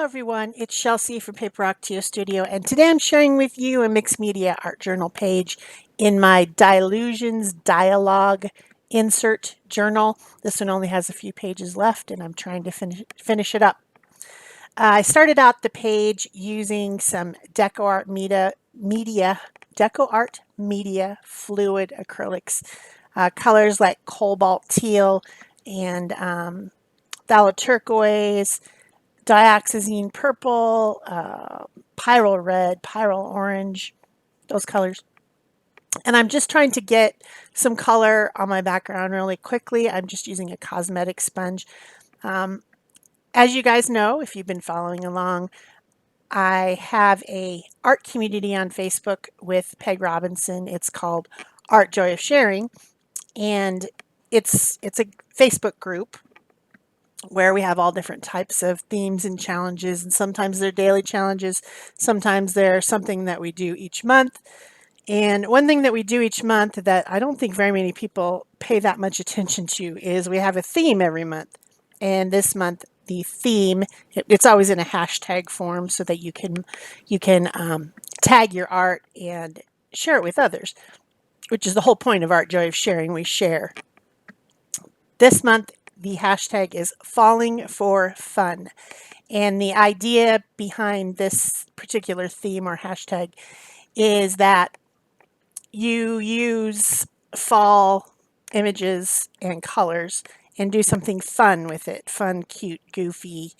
everyone, it's Shel C from PaperOcotilloStudio, and today I'm sharing with you a mixed media art journal page in my Dilutions Dialogue insert journal. This one only has a few pages left and I'm trying to finish it up. I started out the page using some DecoArt Media fluid acrylics, colors like cobalt teal and phthalo turquoise, dioxazine purple, pyrrole red, pyrrole orange, those colors. And I'm just trying to get some color on my background really quickly. I'm just using a cosmetic sponge. As you guys know, if you've been following along, I have a art community on Facebook with Peg Robinson. It's called Art Joy of Sharing, and it's a Facebook group where we have all different types of themes and challenges, and sometimes they're daily challenges, sometimes they're something that we do each month. And one thing that we do each month that I don't think very many people pay that much attention to is we have a theme every month. And this month the theme, it's always in a hashtag form so that you can tag your art and share it with others, which is the whole point of Art Joy of Sharing. We share. This month the hashtag is Falling for Fun. And the idea behind this particular theme or hashtag is that you use fall images and colors and do something fun with it. Fun, cute, goofy,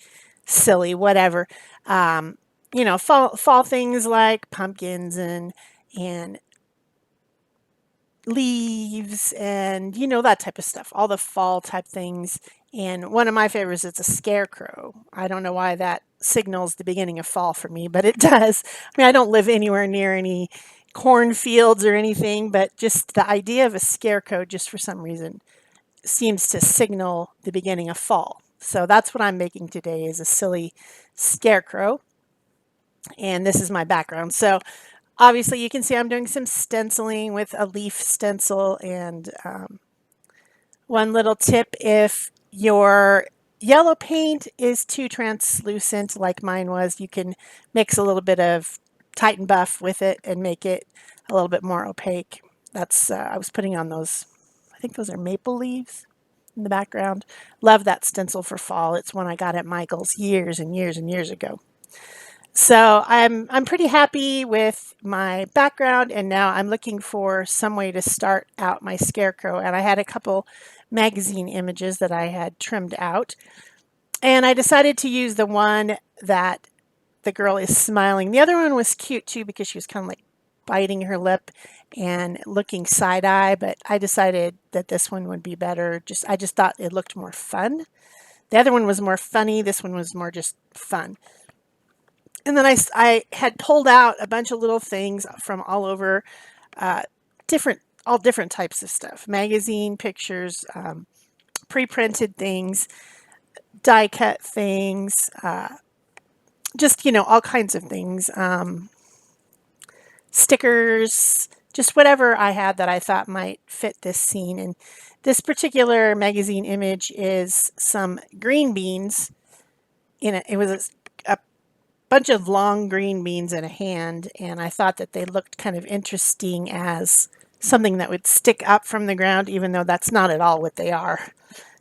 silly, whatever. Fall things like pumpkins and leaves and that type of stuff, all the fall type things. And one of my favorites is a scarecrow. I don't know why that signals the beginning of fall for me, but it does. I mean, I don't live anywhere near any cornfields or anything, but just the idea of a scarecrow just for some reason seems to signal the beginning of fall. So that's what I'm making today, is a silly scarecrow. And this is my background. So obviously you can see I'm doing some stenciling with a leaf stencil. And one little tip, if your yellow paint is too translucent like mine was, you can mix a little bit of Titan Buff with it and make it a little bit more opaque. That's I was putting on those, I think those are maple leaves in the background. Love that stencil for fall. It's one I got at Michael's years and years and years ago. So I'm pretty happy with my background, and now I'm looking for some way to start out my scarecrow. And I had a couple magazine images that I had trimmed out, and I decided to use the one that the girl is smiling. The other one was cute too because she was kind of like biting her lip and looking side-eye, but I decided that this one would be better. I just thought it looked more fun. The other one was more funny. This one was more just fun. And then I had pulled out a bunch of little things from all over, all different types of stuff: magazine pictures, pre-printed things, die cut things, just all kinds of things, stickers, just whatever I had that I thought might fit this scene. And this particular magazine image is some green beans in it. It was a bunch of long green beans in a hand, and I thought that they looked kind of interesting as something that would stick up from the ground, even though that's not at all what they are,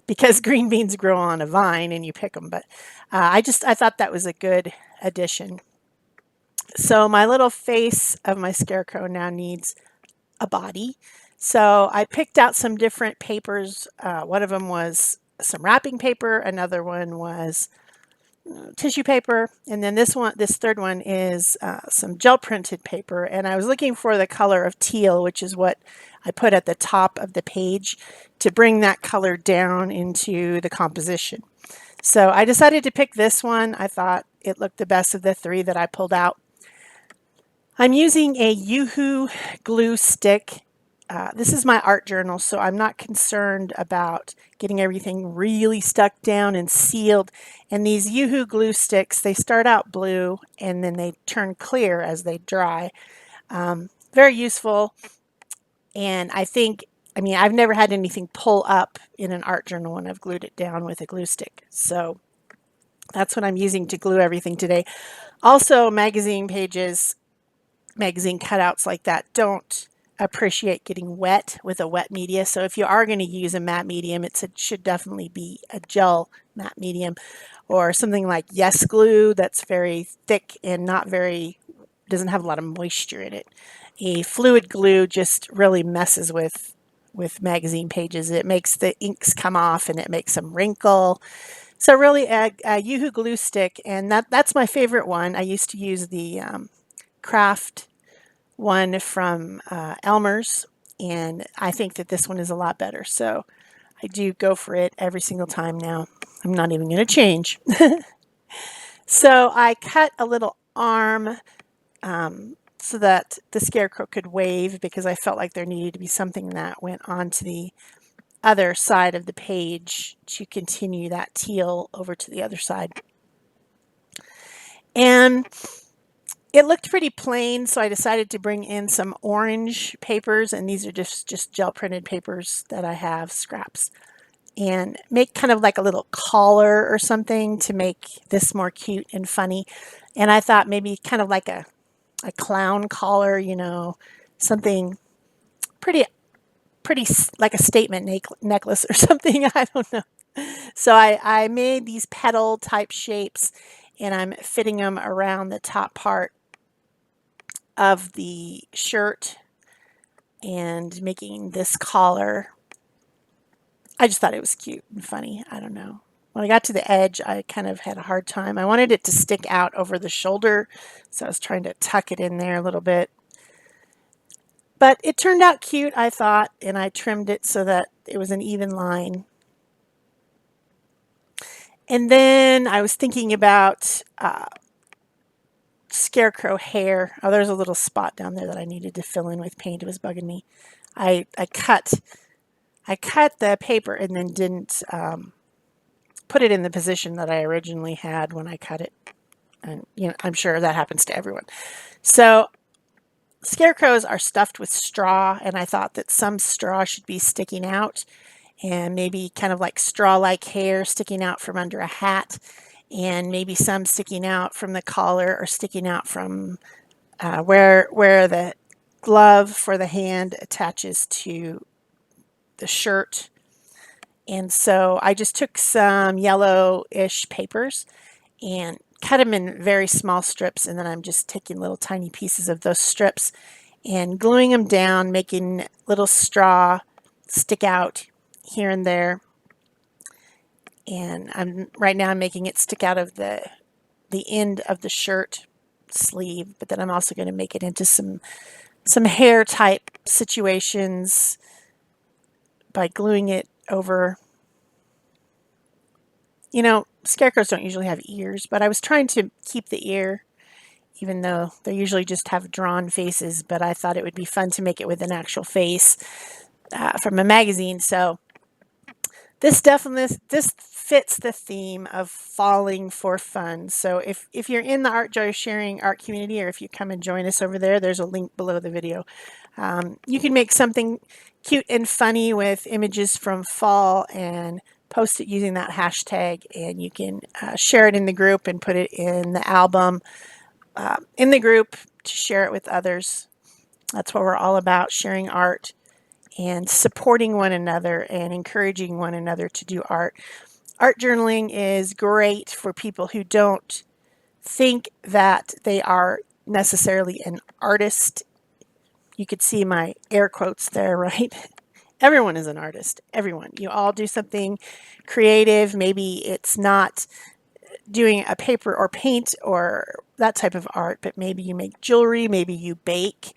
because green beans grow on a vine and you pick them. But I thought that was a good addition. So my little face of my scarecrow now needs a body. So I picked out some different papers. One of them was some wrapping paper, another one was tissue paper, and then this third one is some gel printed paper. And I was looking for the color of teal, which is what I put at the top of the page to bring that color down into the composition. So I decided to pick this one. I thought it looked the best of the three that I pulled out. I'm using a Yoo-Hoo glue stick. This is my art journal, so I'm not concerned about getting everything really stuck down and sealed. And these Yoo-Hoo glue sticks, they start out blue and then they turn clear as they dry. Very useful. And I mean, I've never had anything pull up in an art journal when I've glued it down with a glue stick. So That's what I'm using to glue everything today. Also, magazine pages, magazine cutouts like that don't appreciate getting wet with a wet media. So if you are going to use a matte medium, it should definitely be a gel matte medium, or something like Yes Glue that's very thick and not very, doesn't have a lot of moisture in it. A fluid glue just really messes with magazine pages. It makes the inks come off and it makes them wrinkle. So really a Yoo-hoo glue stick, and that's my favorite one. I used to use the craft one from Elmer's, and I think that this one is a lot better. So I do go for it every single time now. I'm not even going to change. So I cut a little arm so that the scarecrow could wave, because I felt like there needed to be something that went onto the other side of the page to continue that teal over to the other side. And it looked pretty plain, so I decided to bring in some orange papers, and these are just gel printed papers that I have, scraps, and make kind of like a little collar or something to make this more cute and funny. And I thought maybe kind of like a clown collar, you know, something pretty like a statement necklace or something. I don't know. So I made these petal type shapes, and I'm fitting them around the top part of the shirt and making this collar. I just thought it was cute and funny. I don't know. When I got to the edge, I kind of had a hard time. I wanted it to stick out over the shoulder, so I was trying to tuck it in there a little bit. But it turned out cute, I thought, and I trimmed it so that it was an even line. And then I was thinking about scarecrow hair. Oh, there's a little spot down there that I needed to fill in with paint. It was bugging me. I cut the paper and then didn't put it in the position that I originally had when I cut it. And you know, I'm sure that happens to everyone. So scarecrows are stuffed with straw, and I thought that some straw should be sticking out, and maybe kind of like straw-like hair sticking out from under a hat, and maybe some sticking out from the collar or sticking out from where the glove for the hand attaches to the shirt. And so I just took some yellowish papers and cut them in very small strips, and then I'm just taking little tiny pieces of those strips and gluing them down, making little straw stick out here and there. And right now I'm making it stick out of the end of the shirt sleeve, but then I'm also going to make it into some hair type situations by gluing it over. You know, scarecrows don't usually have ears, but I was trying to keep the ear, even though they usually just have drawn faces, but I thought it would be fun to make it with an actual face from a magazine. So this fits the theme of falling for fun. So if you're in the Art Joy Sharing art community, or if you come and join us over there, there's a link below the video. You can make something cute and funny with images from fall and post it using that hashtag, and you can share it in the group and put it in the album in the group to share it with others. That's what we're all about, sharing art and supporting one another and encouraging one another to do art. Art journaling is great for people who don't think that they are necessarily an artist. You could see my air quotes there, right? Everyone is an artist. Everyone. You all do something creative. Maybe it's not doing a paper or paint or that type of art, but maybe you make jewelry, maybe you bake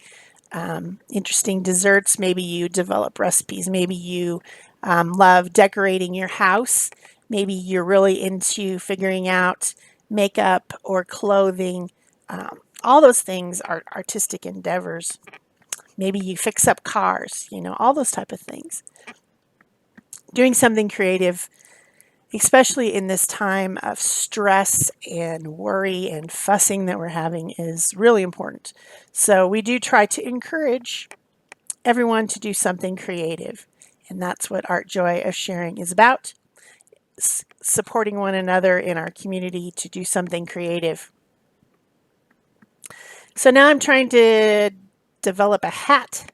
interesting desserts, maybe you develop recipes, maybe you love decorating your house, maybe you're really into figuring out makeup or clothing. All those things are artistic endeavors. Maybe you fix up cars, you know, all those type of things. Doing something creative, especially in this time of stress and worry and fussing that we're having, is really important. So we do try to encourage everyone to do something creative, and that's what Art Joy of Sharing is about. supporting one another in our community to do something creative. So now I'm trying to develop a hat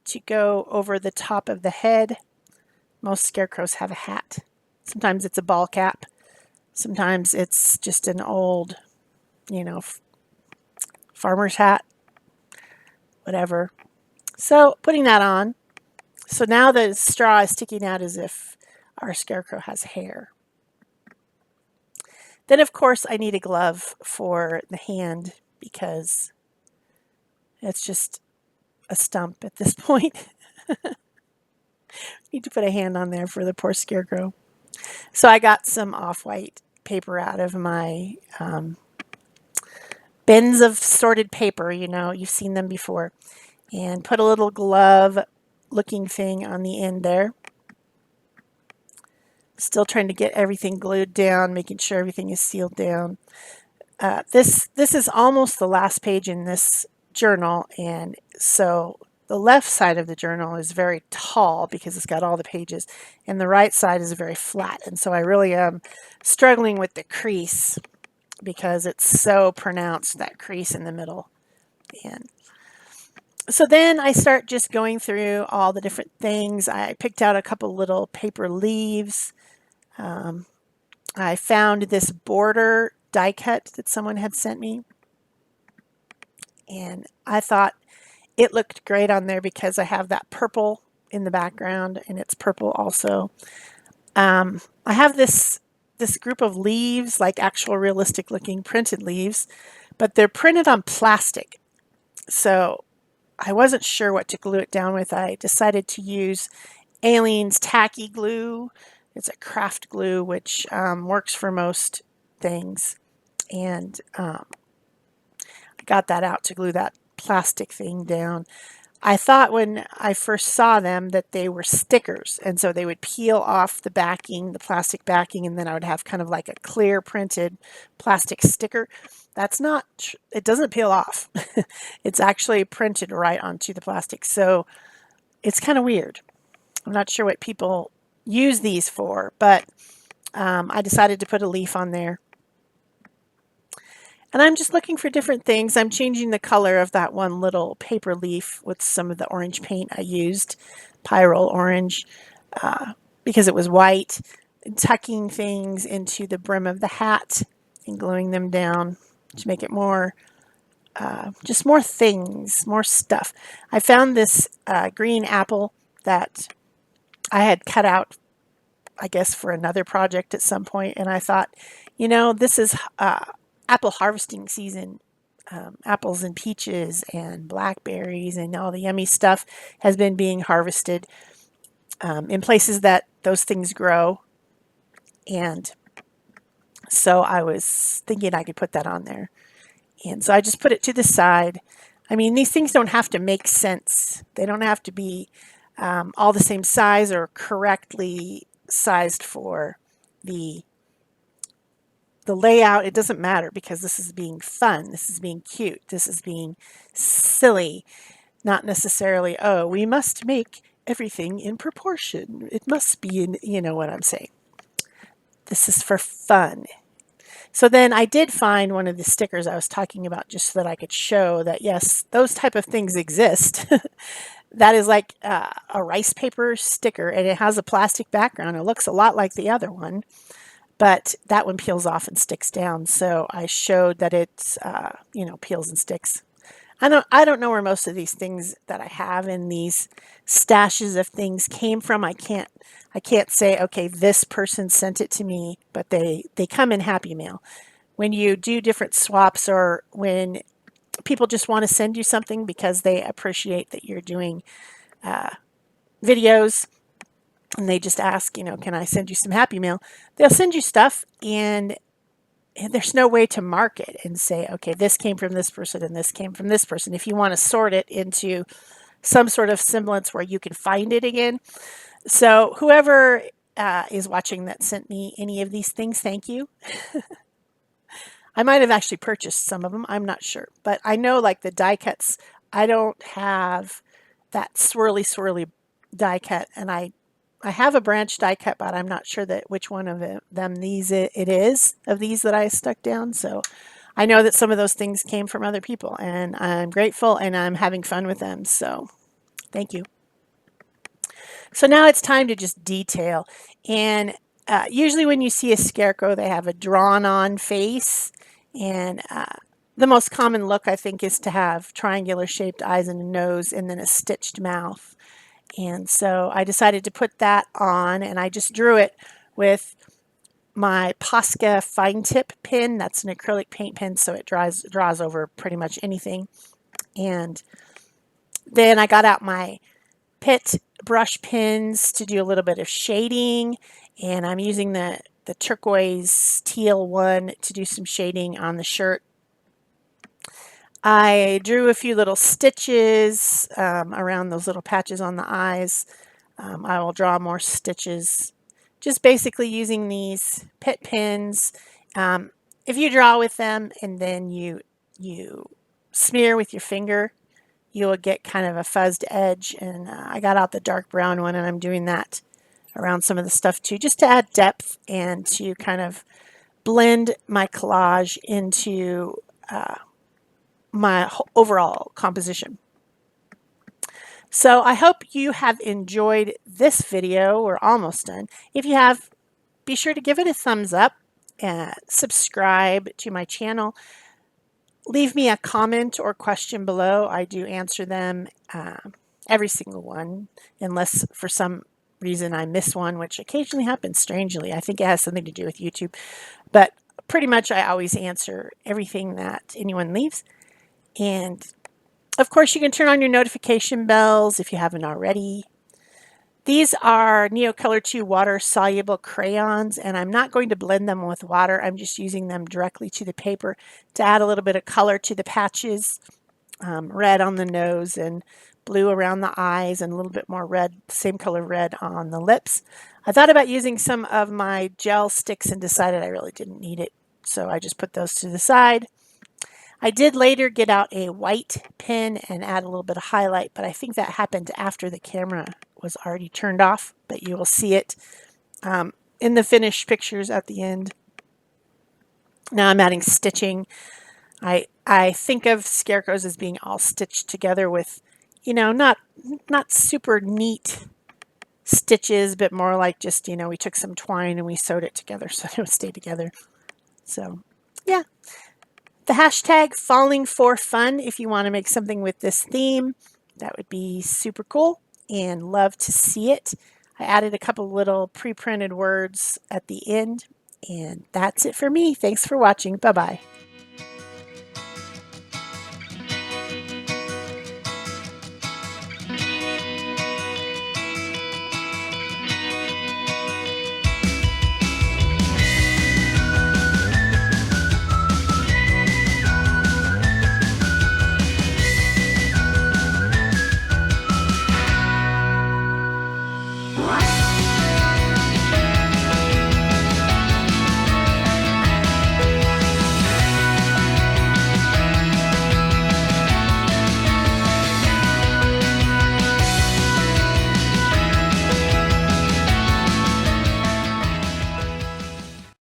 to go over the top of the head. Most scarecrows have a hat. Sometimes it's a ball cap. Sometimes it's just an old, farmer's hat, whatever. So putting that on. So now the straw is sticking out as if our scarecrow has hair. Then, of course, I need a glove for the hand because it's just a stump at this point. Need to put a hand on there for the poor scarecrow. So I got some off-white paper out of my bins of sorted paper. You've seen them before. And put a little glove looking thing on the end there. Still trying to get everything glued down, making sure everything is sealed down. This is almost the last page in this journal, and so the left side of the journal is very tall because it's got all the pages, and the right side is very flat. And so I really am struggling with the crease because it's so pronounced, that crease in the middle. And so then I start just going through all the different things. I picked out a couple little paper leaves. I found this border die cut that someone had sent me, and I thought it looked great on there because I have that purple in the background, and it's purple also. I have this group of leaves, like actual realistic looking printed leaves, but they're printed on plastic. So I wasn't sure what to glue it down with. I decided to use Aleene's tacky glue. It's a craft glue, which works for most things. And I got that out to glue that plastic thing down. I thought when I first saw them that they were stickers, and so they would peel off the backing, the plastic backing, and then I would have kind of like a clear printed plastic sticker. That's not, it doesn't peel off. It's actually printed right onto the plastic. So it's kind of weird. I'm not sure what people use these for, but I decided to put a leaf on there. And I'm just looking for different things. I'm changing the color of that one little paper leaf with some of the orange paint I used, Pyrrole orange, because it was white, tucking things into the brim of the hat and gluing them down to make it more, just more things, more stuff. I found this green apple that I had cut out, I guess, for another project at some point, and I thought, this is apple harvesting season. Apples and peaches and blackberries and all the yummy stuff has been being harvested in places that those things grow. And so I was thinking I could put that on there. And so I just put it to the side. I mean, these things don't have to make sense. They don't have to be all the same size or correctly sized for the layout. It doesn't matter because this is being fun. This is being cute. This is being silly. Not necessarily, oh, we must make everything in proportion. It must be in, you know what I'm saying. This is for fun. So then I did find one of the stickers I was talking about just so that I could show that, yes, those type of things exist. That is like a rice paper sticker, and it has a plastic background. It looks a lot like the other one, but that one peels off and sticks down. So I showed that it's, peels and sticks. I don't know where most of these things that I have in these stashes of things came from. I can't say, okay, this person sent it to me, but they come in Happy Mail. When you do different swaps, or when people just want to send you something because they appreciate that you're doing videos, and they just ask, can I send you some Happy Mail? They'll send you stuff, and there's no way to mark it and say, okay, this came from this person and this came from this person. If you want to sort it into some sort of semblance where you can find it again. So whoever is watching that sent me any of these things, thank you. I might have actually purchased some of them. I'm not sure. But I know, like the die cuts, I don't have that swirly die cut, and I I have a branch die cut, but I'm not sure that which one of them it is of these that I stuck down. So I know that some of those things came from other people, and I'm grateful and I'm having fun with them. So thank you. So now it's time to just detail. And usually when you see a scarecrow, they have a drawn on face. And the most common look, I think, is to have triangular shaped eyes and a nose and then a stitched mouth. And so I decided to put that on, and I just drew it with my Posca fine tip pen. That's an acrylic paint pen, so it draws over pretty much anything. And then I got out my Pitt brush pens to do a little bit of shading, and I'm using the turquoise teal one to do some shading on the shirt. I drew a few little stitches around those little patches on the eyes. I will draw more stitches just basically using these Pitt pens. If you draw with them and then you smear with your finger, you will get kind of a fuzzed edge. And I got out the dark brown one, and I'm doing that around some of the stuff too, just to add depth and to kind of blend my collage into my overall composition. So I hope you have enjoyed this video. We're almost done. If you have, be sure to give it a thumbs up and subscribe to my channel. Leave me a comment or question below. I do answer them, every single one, unless for some reason I miss one, which occasionally happens strangely. I think it has something to do with YouTube. But pretty much I always answer everything that anyone leaves. And of course, you can turn on your notification bells if you haven't already. These are Neocolor 2 water-soluble crayons, and I'm not going to blend them with water. I'm just using them directly to the paper to add a little bit of color to the patches. Red on the nose and blue around the eyes, and a little bit more red, same color red on the lips. I thought about using some of my gel sticks and decided I really didn't need it, so I just put those to the side. I did later get out a white pen and add a little bit of highlight, but I think that happened after the camera was already turned off, but you will see it in the finished pictures at the end. Now I'm adding stitching. I think of scarecrows as being all stitched together with, you know, not super neat stitches, but more like just, you know, we took some twine and we sewed it together so it would stay together. So, yeah. The hashtag falling for fun if you want to make something with this theme. That would be super cool and love to see it. I added a couple little pre-printed words at the end, and that's it for me. Thanks for watching. Bye-bye.